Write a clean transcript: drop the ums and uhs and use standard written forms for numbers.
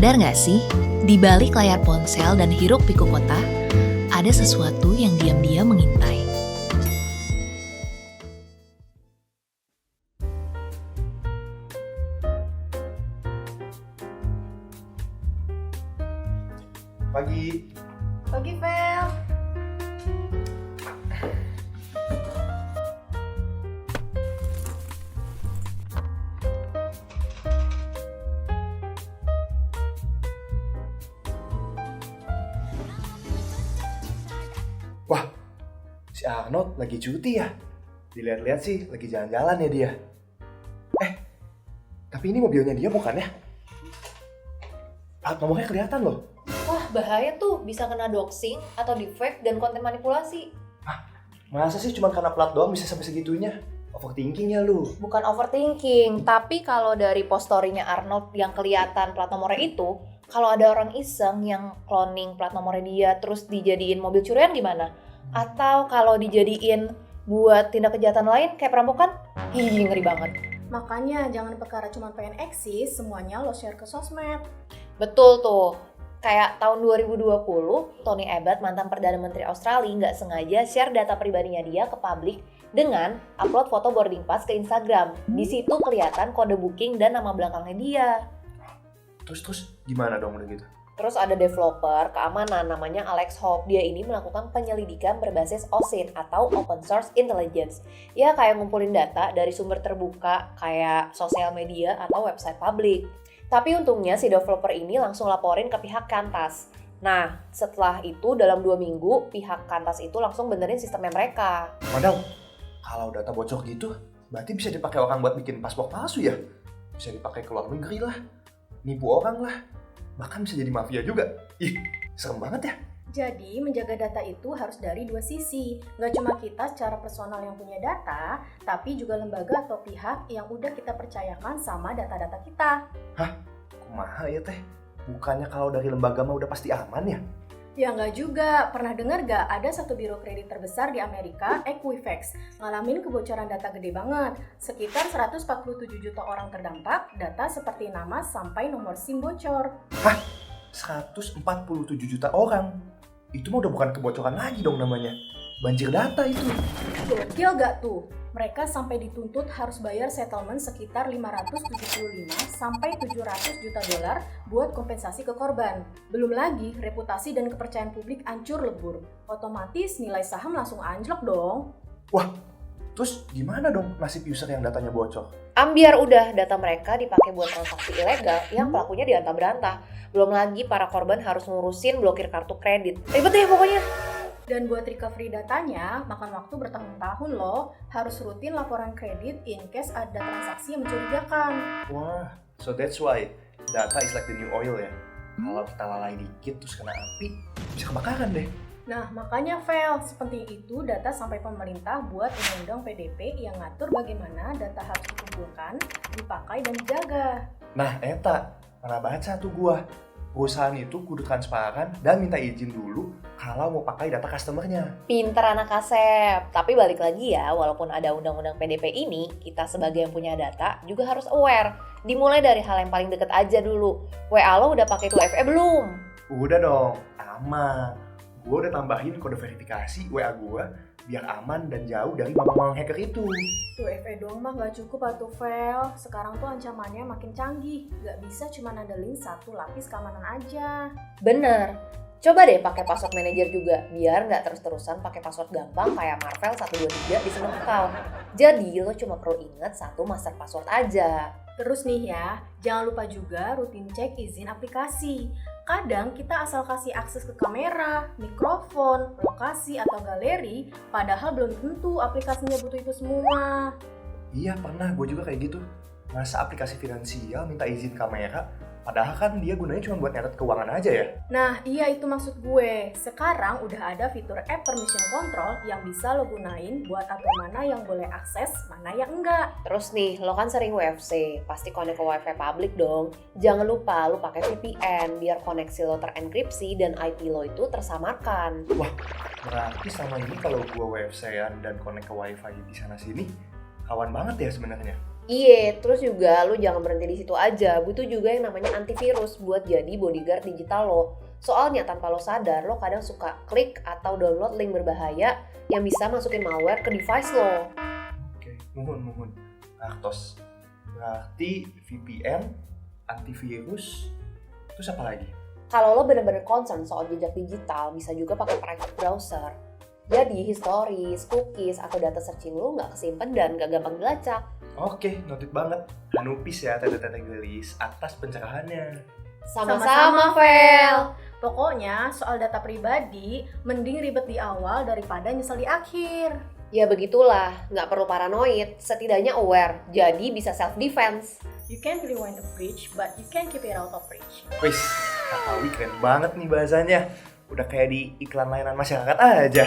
Sadar nggak sih, di balik layar ponsel dan hiruk-pikuk kota, ada sesuatu yang diam-diam mengintai. Pagi. Pagi, Vel. Wah, si Arnold lagi cuti ya? Dilihat-lihat sih lagi jalan-jalan ya dia. Tapi ini mobilnya dia bukan ya? Plat nomornya kelihatan loh. Wah, bahaya tuh. Bisa kena doxing atau defect dan konten manipulasi. Masa sih cuma karena plat doang bisa sampai segitunya? Overthinking ya lu. Bukan overthinking, tapi kalau dari post story-nya Arnold yang kelihatan plat nomornya itu, kalau ada orang iseng yang cloning plat nomornya dia terus dijadiin mobil curian gimana? Atau kalau dijadiin buat tindak kejahatan lain kayak perampokan? Ngeri banget. Makanya jangan perkara cuma pengen eksis, semuanya lo share ke sosmed. Betul tuh. Kayak tahun 2020, Tony Abbott, mantan Perdana Menteri Australia, nggak sengaja share data pribadinya dia ke publik dengan upload foto boarding pass ke Instagram. Di situ kelihatan kode booking dan nama belakangnya dia. Terus gimana dong udah gitu? Terus ada developer keamanan namanya Alex Hope. Dia ini melakukan penyelidikan berbasis OSINT atau Open Source Intelligence. Ya kayak ngumpulin data dari sumber terbuka kayak sosial media atau website publik. Tapi untungnya si developer ini langsung laporin ke pihak Kantas. Nah, setelah itu dalam 2 minggu pihak Kantas itu langsung benerin sistemnya mereka. Padahal kalau data bocor gitu, berarti bisa dipakai orang buat bikin paspor palsu ya? Bisa dipakai ke luar negeri lah, nipu orang lah, bahkan bisa jadi mafia juga. Ih, serem banget ya. Jadi menjaga data itu harus dari dua sisi. Nggak cuma kita secara personal yang punya data, tapi juga lembaga atau pihak yang udah kita percayakan sama data-data kita. Kumaha ya teh? Bukannya kalau dari lembaga mah udah pasti aman ya? Ya nggak juga. Pernah dengar nggak ada satu biro kredit terbesar di Amerika, Equifax, ngalamin kebocoran data gede banget. Sekitar 147 juta orang terdampak, data seperti nama sampai nomor SIM bocor. 147 juta orang? Itu mah udah bukan kebocoran lagi dong namanya. Banjir data itu. Gokil gak tuh? Mereka sampai dituntut harus bayar settlement sekitar 575 sampai 700 juta dolar buat kompensasi ke korban. Belum lagi reputasi dan kepercayaan publik hancur lebur. Otomatis nilai saham langsung anjlok dong. Wah, terus gimana dong nasib user yang datanya bocor? Ambiar udah data mereka dipakai buat transaksi ilegal yang pelakunya diantah-berantah. Belum lagi para korban harus ngurusin blokir kartu kredit. Ribet deh pokoknya. Dan buat recovery datanya, makan waktu bertahun-tahun loh. Harus rutin laporan kredit in case ada transaksi yang mencurigakan. Wah, so that's why data is like the new oil ya. Kalau kita lalai dikit terus kena api, bisa kebakaran deh. Nah, makanya Vel, sepenting itu data sampai pemerintah buat undang-undang PDP yang ngatur bagaimana data harus dikumpulkan, dipakai, dan dijaga. Nah, eta, pernah baca tuh gua. Perusahaan itu kudu transparan dan minta izin dulu kalau mau pakai data customernya. Pinter anak Asep. Tapi balik lagi ya, walaupun ada undang-undang PDP ini, kita sebagai yang punya data juga harus aware. Dimulai dari hal yang paling deket aja dulu. WA lo udah pakai 2FA belum? Udah dong, aman. Gua udah tambahin kode verifikasi WA gua biar aman dan jauh dari mamang-mamang hacker itu. 2FA doang mah gak cukup atuh Vel. Sekarang tuh ancamannya makin canggih. Gak bisa cuma ngandelin satu lapis keamanan aja. Bener. Coba deh pakai password manager juga, biar nggak terus-terusan pakai password gampang kayak Marvel 123 di semua account. Jadi lo cuma perlu ingat satu master password aja. Terus nih ya, jangan lupa juga rutin cek izin aplikasi. Kadang kita asal kasih akses ke kamera, mikrofon, lokasi, atau galeri, padahal belum tentu aplikasinya butuh itu semua. Iya, pernah gue juga kayak gitu. Masa aplikasi finansial minta izin kamera, padahal kan dia gunanya cuma buat nyatet keuangan aja ya. Nah, iya itu maksud gue. Sekarang udah ada fitur app permission control yang bisa lo gunain buat atur mana yang boleh akses, mana yang enggak. Terus nih, lo kan sering WFC, pasti connect ke wifi public dong. Jangan lupa lo pakai VPN biar koneksi lo terenkripsi dan IP lo itu tersamarkan. Wah, berarti selama ini kalau gue WFC-an dan connect ke wifi di sana sini, kawan banget ya sebenarnya. Iya, terus juga lu jangan berhenti di situ aja. Butuh juga yang namanya antivirus buat jadi bodyguard digital lo. Soalnya tanpa lo sadar, lo kadang suka klik atau download link berbahaya yang bisa masukin malware ke device lo. Oke, muhun. Raktos. Berarti VPN, antivirus, terus apa lagi? Kalau lo bener-bener concern soal jejak digital, bisa juga pakai private browser. Jadi historis, cookies, atau data searching lo nggak kesimpan dan nggak gampang dilacak. Oke, noted banget. Hanupis ya tete-tete gelis atas pencerahannya. Sama-sama, Vel. Pokoknya soal data pribadi, mending ribet di awal daripada nyesel di akhir. Ya begitulah, nggak perlu paranoid, setidaknya aware, jadi bisa self-defense. You can rewind the bridge, but you can keep it out of reach. Wis, Kak Awi keren banget nih bahasanya. Udah kayak di iklan layanan masyarakat aja.